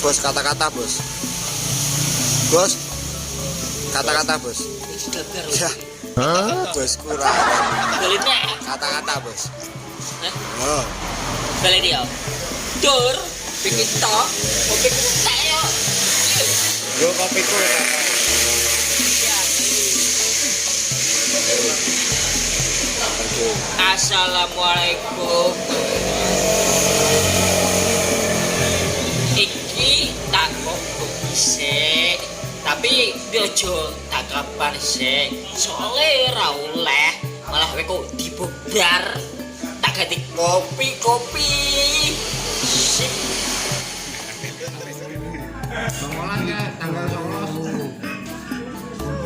Bos, kata-kata bos. Bos, kata-kata bos. Ya. Bos kurang. Galitnya Kata-kata bos. Hah? Oh. Galit dia. Dur, bikin tok, kopi tak yo. Yo kopiku. Assalamualaikum. Iki tak kok isik, tapi ojo tak kapan sik. Soale ra oleh, malah kowe kok dibubar. Tak ganti kopi. Sik. Songolan ya, tanggal 19.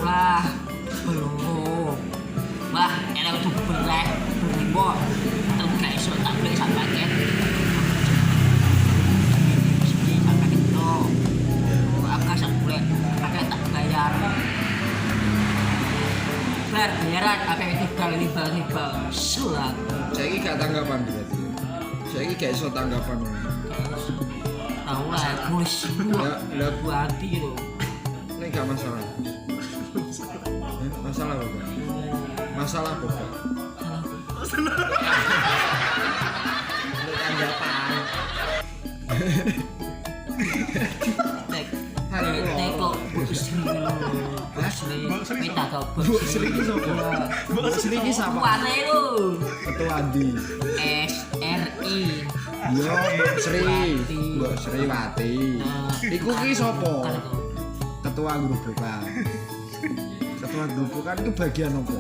Wah, belum. Wah, enak tuh belah, berimbok. Terus gak iso tak beli sak paket. Sini sak paket to. Aku sak boleh pakai tak bayar. Bayaran apa itu kali libal surat. Saiki gak tanggapan berarti. Saiki gak iso tanggapan. Tahu lah, nulis Lah buat hati gitu. ini gak masalah. Masalah apa? Masalah apa? Tanggapan. Nek kok Bu Sri lho. Bu Sri minta kau Bu Sri ki sapa? Bu Sri ki sapa? Wane lho. Ketua Andi. SRI. Yo, Mbak Sri. Mbak Sriwati. Iku ki sapa? Ketua grup bukan. Ketua grup bukan itu bagian apa?